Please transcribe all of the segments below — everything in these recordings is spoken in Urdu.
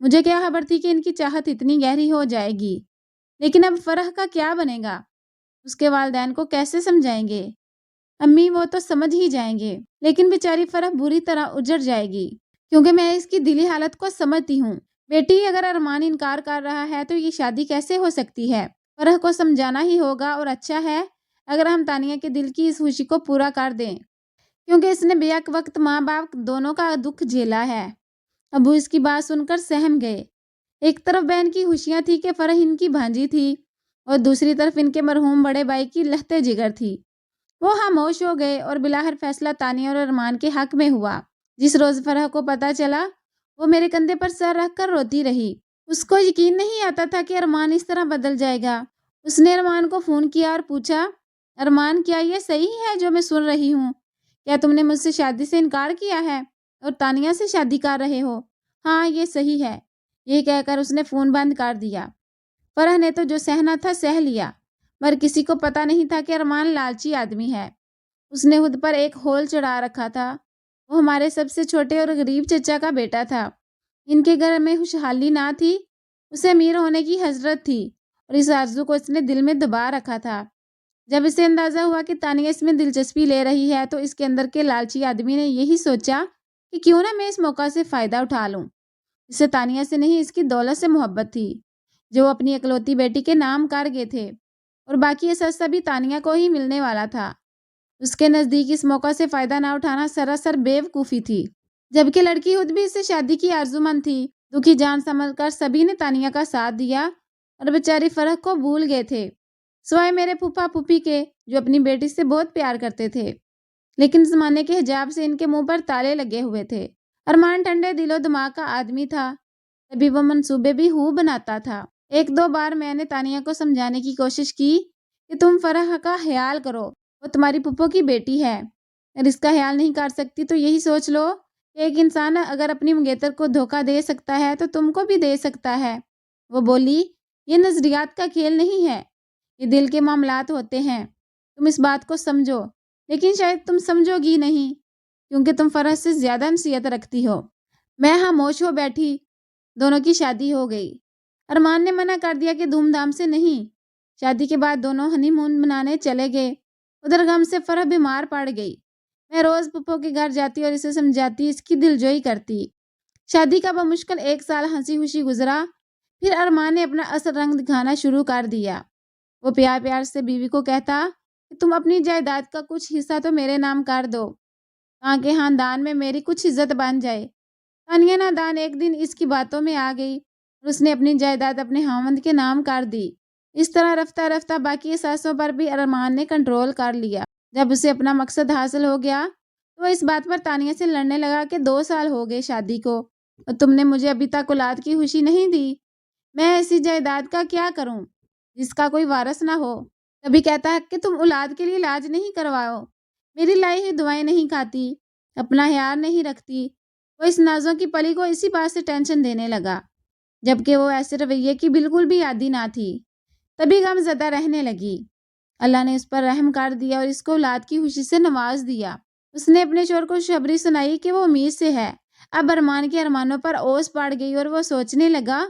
مجھے کیا خبر تھی کہ ان کی چاہت اتنی گہری ہو جائے گی۔ لیکن اب فرح کا کیا بنے گا؟ اس کے والدین کو کیسے سمجھائیں گے؟ امی وہ تو سمجھ ہی جائیں گے، لیکن بیچاری فرح بری طرح اجڑ جائے گی، کیونکہ میں اس کی دلی حالت کو سمجھتی ہوں۔ بیٹی، اگر ارمان انکار کر رہا ہے تو یہ شادی کیسے ہو سکتی ہے؟ فرح کو سمجھانا ہی ہوگا، اور اچھا ہے اگر ہم تانیہ کے دل کی اس خوشی کو پورا کر دیں، کیونکہ اس نے بیک وقت ماں باپ دونوں کا دکھ جھیلا ہے۔ ابو اس کی بات سن کر سہم گئے۔ ایک طرف بہن کی خوشیاں تھی کہ فرح ان کی بھانجی تھی، اور دوسری طرف ان کے مرحوم بڑے بھائی کی لہتے جگر تھی۔ وہ خاموش ہو گئے، اور بلاخر فیصلہ تانیہ اور ارمان کے حق میں ہوا۔ جس روز فرح کو پتہ چلا، وہ میرے کندھے پر سر رکھ کر روتی رہی۔ اس کو یقین نہیں آتا تھا کہ ارمان اس طرح بدل جائے گا۔ اس نے ارمان کو فون کیا اور پوچھا، ارمان، کیا یہ صحیح ہے جو میں سن رہی ہوں؟ کیا تم نے مجھ سے شادی سے انکار کیا ہے اور تانیہ سے شادی کر رہے ہو؟ ہاں، یہ صحیح ہے۔ یہ کہہ کر اس نے فون بند کر دیا۔ فرح نے تو جو سہنا تھا سہ لیا، مگر کسی کو پتا نہیں تھا کہ ارمان لالچی آدمی ہے۔ اس نے خود پر ایک ہول چڑھا رکھا تھا۔ وہ ہمارے سب سے چھوٹے اور غریب چچا کا بیٹا تھا۔ ان کے گھر میں خوشحالی نہ تھی، اسے امیر ہونے کی حسرت تھی، اور اس آرزو کو اس نے دل میں دبا رکھا تھا۔ جب اسے اندازہ ہوا کہ تانیہ اس میں دلچسپی لے رہی ہے، تو اس کے اندر کے لالچی آدمی نے یہی سوچا کہ کیوں نہ میں اس موقع سے فائدہ اٹھا لوں۔ اسے تانیہ سے نہیں، اس کی دولت سے محبت تھی جو وہ اپنی اکلوتی بیٹی کے نام کر گئے تھے، اور باقی اثاثہ بھی تانیہ کو ہی ملنے والا تھا۔ اس کے نزدیک اس موقع سے فائدہ نہ اٹھانا سراسر بے وقوفی تھی، جبکہ لڑکی خود بھی اس سے شادی کی آرزومند تھی۔ دکھی جان سمجھ کر سبھی نے تانیہ کا ساتھ دیا، اور بیچاری فرح کو بھول گئے تھے، سوائے میرے پھوپھا پھوپھی کے، جو اپنی بیٹی سے بہت پیار کرتے تھے، لیکن زمانے کے حجاب سے ان کے منہ پر تالے لگے ہوئے تھے۔ ارمان ٹھنڈے دل و دماغ کا آدمی تھا، تبھی وہ منصوبے بھی خوب بناتا تھا۔ ایک دو بار میں نے تانیہ کو سمجھانے کی کوشش کی کہ تم فرح کا خیال کرو، وہ تمہاری پھپھو کی بیٹی ہے، اگر اس کا خیال نہیں کر سکتی تو یہی سوچ لو کہ ایک انسان اگر اپنی منگیتر کو دھوکہ دے سکتا ہے تو تم کو بھی دے سکتا ہے۔ وہ بولی، یہ نظریات کا کھیل نہیں ہے، یہ دل کے معاملات ہوتے ہیں، تم اس بات کو سمجھو۔ لیکن شاید تم سمجھو گی نہیں، کیونکہ تم فرح سے زیادہ نصیحت رکھتی ہو۔ میں خاموش ہو بیٹھی۔ دونوں کی شادی ہو گئی۔ ارمان نے منع کر دیا کہ دھوم دھام سے نہیں۔ شادی کے بعد دونوں ہنی مون منانے چلے گئے۔ ادھر غم سے فرح بیمار پڑ گئی۔ میں روز پھپھو کے گھر جاتی اور اسے سمجھاتی، اس کی دلجوئی کرتی۔ شادی کا بمشکل 1 سال ہنسی خوشی گزرا۔ پھر ارمان نے اپنا اصل رنگ دکھانا شروع کر دیا۔ وہ پیار پیار سے بیوی کو کہتا کہ تم اپنی جائیداد کا کچھ حصہ تو میرے نام کر دو، تاکہ خاندان میں میری کچھ عزت بن جائے۔ تانیہ نادان ایک دن اس کی باتوں میں آ گئی، اور اس نے اپنی جائیداد اپنے خاوند کے نام کر دی۔ اس طرح رفتہ رفتہ باقی اثاثوں پر بھی ارمان نے کنٹرول کر لیا۔ جب اسے اپنا مقصد حاصل ہو گیا تو وہ اس بات پر تانیہ سے لڑنے لگا کہ 2 سال ہو گئے شادی کو، اور تم نے مجھے ابھی تک اولاد کی خوشی نہیں دی۔ میں ایسی جائیداد کا کیا کروں جس کا کوئی وارث نہ ہو؟ کبھی کہتا ہے کہ تم اولاد کے لیے علاج نہیں کرواؤ، میری لائی ہوئی دعائیں نہیں کھاتی، اپنا خیال نہیں رکھتی۔ وہ اس نازوں کی پلی کو اسی بات سے ٹینشن دینے لگا، جبکہ وہ ایسے رویے کی بالکل بھی عادی نہ تھی۔ تبھی غم زدہ رہنے لگی۔ اللہ نے اس پر رحم کر دیا اور اس کو اولاد کی خوشی سے نواز دیا۔ اس نے اپنے شوہر کو خوشخبری سنائی کہ وہ امید سے ہے۔ اب ارمان کے ارمانوں پر اوس پڑ گئی، اور وہ سوچنے لگا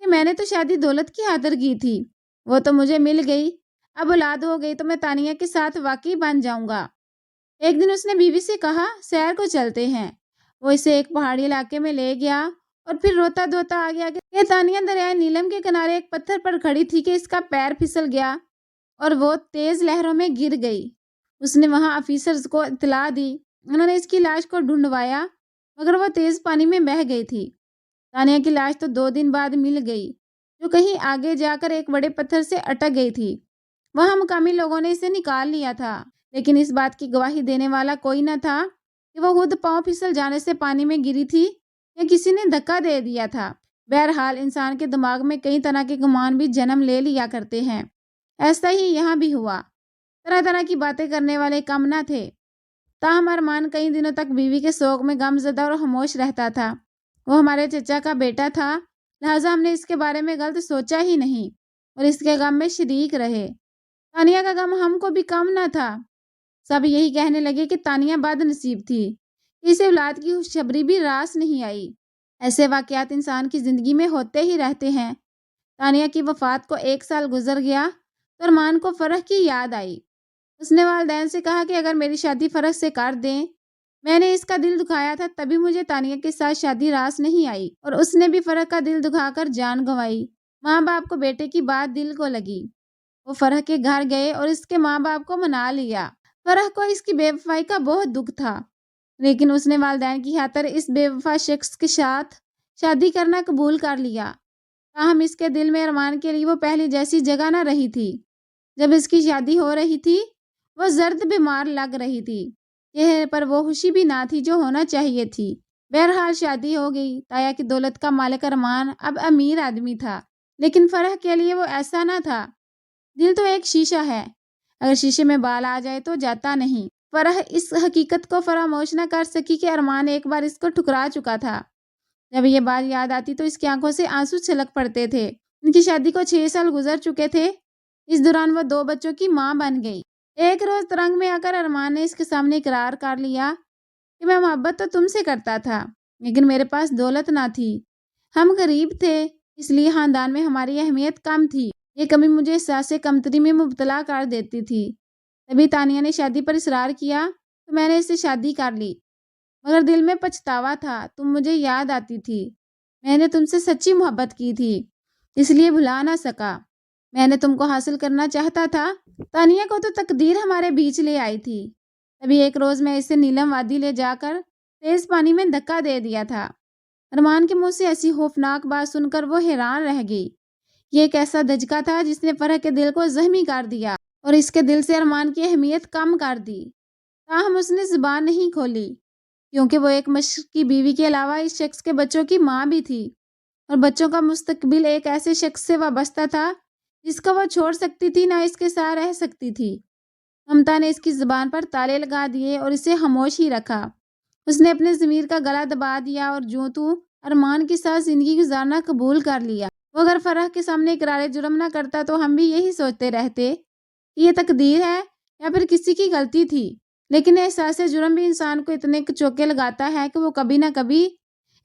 کہ میں نے تو شادی دولت کی خاطر کی تھی، وہ تو مجھے مل گئی، اب اولاد ہو گئی تو میں تانیہ کے ساتھ واقعی بن جاؤں گا۔ ایک دن اس نے بیوی سے کہا، سیر کو چلتے ہیں۔ وہ اسے ایک پہاڑی علاقے میں لے گیا، اور پھر روتا دھوتا آ گیا کہ تانیہ دریائے نیلم کے کنارے ایک پتھر پر کھڑی تھی کہ اس کا پیر پھسل گیا اور وہ تیز لہروں میں گر گئی۔ اس نے وہاں آفیسرز کو اطلاع دی۔ انہوں نے اس کی لاش کو ڈھونڈوایا، مگر وہ تیز پانی میں بہہ گئی تھی۔ تانیہ کی لاش تو 2 دن بعد مل گئی، جو کہیں آگے جا کر ایک بڑے پتھر سے اٹک گئی تھی۔ وہاں مقامی لوگوں نے اسے نکال لیا تھا، لیکن اس بات کی گواہی دینے والا کوئی نہ تھا کہ وہ خود پاؤں پھسل جانے سے پانی میں گری تھی یا کسی نے دھکا دے دیا تھا۔ بہرحال انسان کے دماغ میں کئی طرح کے گمان بھی جنم لے لیا کرتے ہیں۔ ایسا ہی یہاں بھی ہوا۔ طرح طرح کی باتیں کرنے والے کم نہ تھے۔ تاہم ارمان کئی دنوں تک بیوی کے سوگ میں غم زدہ اور خاموش رہتا تھا۔ وہ ہمارے چچا کا بیٹا تھا، لہٰذا ہم نے اس کے بارے میں غلط سوچا ہی نہیں، اور اس کے غم میں شریک رہے۔ تانیہ کا غم ہم کو بھی کم نہ تھا۔ سب یہی کہنے لگے کہ تانیہ بد نصیب تھی، اسے اولاد کی خوشخبری بھی راس نہیں آئی۔ ایسے واقعات انسان کی زندگی میں ہوتے ہی رہتے ہیں۔ تانیہ کی وفات کو 1 سال گزر گیا تو ارمان کو فرح کی یاد آئی۔ اس نے والدین سے کہا کہ اگر میری شادی فرح سے کر دیں، میں نے اس کا دل دکھایا تھا تبھی مجھے تانیہ کے ساتھ شادی راس نہیں آئی، اور اس نے بھی فرح کا دل دکھا کر جان گنوائی۔ ماں باپ کو بیٹے کی بات دل کو لگی، وہ فرح کے گھر گئے اور اس کے ماں باپ کو منا لیا۔ فرح کو اس کی بے وفائی کا بہت دکھ تھا، لیکن اس نے والدین کی خاطر اس بے وفا شخص کے ساتھ شادی کرنا قبول کر لیا۔ تاہم اس کے دل میں ارمان کے لیے وہ پہلی جیسی جگہ نہ رہی تھی۔ جب اس کی شادی ہو رہی تھی وہ زرد بیمار لگ رہی تھی، چہرے پر وہ خوشی بھی نہ تھی جو ہونا چاہیے تھی۔ بہرحال شادی ہو گئی۔ تایا کی دولت کا مالک ارمان اب امیر آدمی تھا، لیکن فرح کے لیے وہ ایسا نہ تھا۔ دل تو ایک شیشہ ہے، اگر شیشے میں بال آ جائے تو جاتا نہیں۔ فرح اس حقیقت کو فراموش نہ کر سکی کہ ارمان ایک بار اس کو ٹھکرا چکا تھا۔ جب یہ بات یاد آتی تو اس کی آنکھوں سے آنسو چھلک پڑتے تھے۔ ان کی شادی کو 6 سال گزر چکے تھے۔ اس دوران وہ 2 بچوں کی ماں بن گئی۔ ایک روز ترنگ میں آ کر ارمان نے اس کے سامنے اقرار کر لیا کہ میں محبت تو تم سے کرتا تھا، لیکن میرے پاس دولت نہ تھی۔ ہم غریب تھے، اس لیے خاندان میں ہماری اہمیت کم تھی۔ یہ کمی مجھے احساس کمتری میں مبتلا کر دیتی تھی۔ تبھی تانیہ نے شادی پر اصرار کیا تو میں نے اس سے شادی کر لی، مگر دل میں پچھتاوا تھا۔ تم مجھے یاد آتی تھی، میں نے تم سے سچی محبت کی تھی، اس لیے بھلا نہ سکا۔ میں نے تم کو حاصل کرنا چاہتا تھا۔ تانیہ کو تو تقدیر ہمارے بیچ لے آئی تھی۔ تبھی ایک روز میں اسے نیلم وادی لے جا کر تیز پانی میں دھکا دے دیا تھا۔ ارمان کے منہ سے ایسی خوفناک بات سن کر وہ حیران رہ گئی۔ یہ ایک ایسا دھچکا تھا جس نے فرح کے دل کو زخمی کر دیا اور اس کے دل سے ارمان کی اہمیت کم کر دی۔ تاہم اس نے زبان نہیں کھولی، کیونکہ وہ ایک مشرق کی بیوی کے علاوہ اس شخص کے بچوں کی ماں بھی تھی، اور بچوں کا مستقبل ایک ایسے شخص سے وابستہ تھا جس کو وہ چھوڑ سکتی تھی، نہ اس کے ساتھ رہ سکتی تھی۔ ممتا نے اس کی زبان پر تالے لگا دیے اور اسے خاموش ہی رکھا۔ اس نے اپنے ضمیر کا گلا دبا دیا اور جوں تو ارمان کے ساتھ زندگی گزارنا قبول کر لیا۔ وہ اگر فرح کے سامنے اقرار جرم نہ کرتا تو ہم بھی یہی سوچتے رہتے کہ یہ تقدیر ہے یا پھر کسی کی غلطی تھی، لیکن احساس جرم بھی انسان کو اتنے چوکے لگاتا ہے کہ وہ کبھی نہ کبھی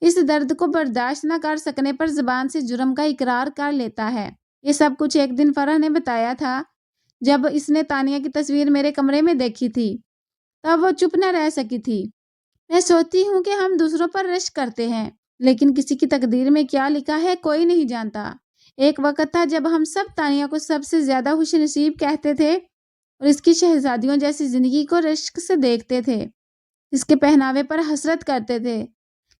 اس درد کو برداشت نہ کر سکنے پر زبان سے جرم کا اقرار کر لیتا ہے۔ یہ سب کچھ ایک دن فرح نے بتایا تھا جب اس نے تانیہ کی تصویر میرے کمرے میں دیکھی تھی، تب وہ چپ نہ رہ سکی تھی۔ میں سوچتی ہوں کہ ہم دوسروں پر رشک کرتے ہیں، لیکن کسی کی تقدیر میں کیا لکھا ہے کوئی نہیں جانتا۔ ایک وقت تھا جب ہم سب تانیہ کو سب سے زیادہ خوش نصیب کہتے تھے اور اس کی شہزادیوں جیسی زندگی کو رشک سے دیکھتے تھے، اس کے پہناوے پر حسرت کرتے تھے،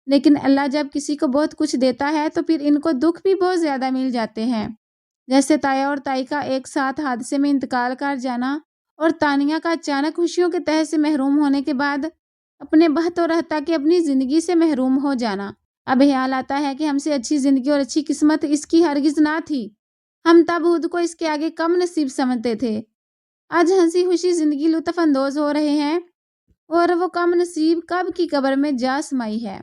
لیکن اللہ جب کسی کو بہت کچھ دیتا ہے تو پھر ان کو دکھ بھی بہت زیادہ مل جاتے ہیں، جیسے تایا اور تائی کا ایک ساتھ حادثے میں انتقال کر جانا اور تانیہ کا اچانک خوشیوں کے تہہ سے محروم ہونے کے بعد اپنے بہت و رہتا کے اپنی زندگی سے محروم ہو جانا۔ اب خیال آتا ہے کہ ہم سے اچھی زندگی اور اچھی قسمت اس کی ہرگز نہ تھی۔ ہم تب خود کو اس کے آگے کم نصیب سمجھتے تھے۔ آج ہنسی خوشی زندگی لطف اندوز ہو رہے ہیں اور وہ کم نصیب کب کی قبر میں جا سمائی ہے۔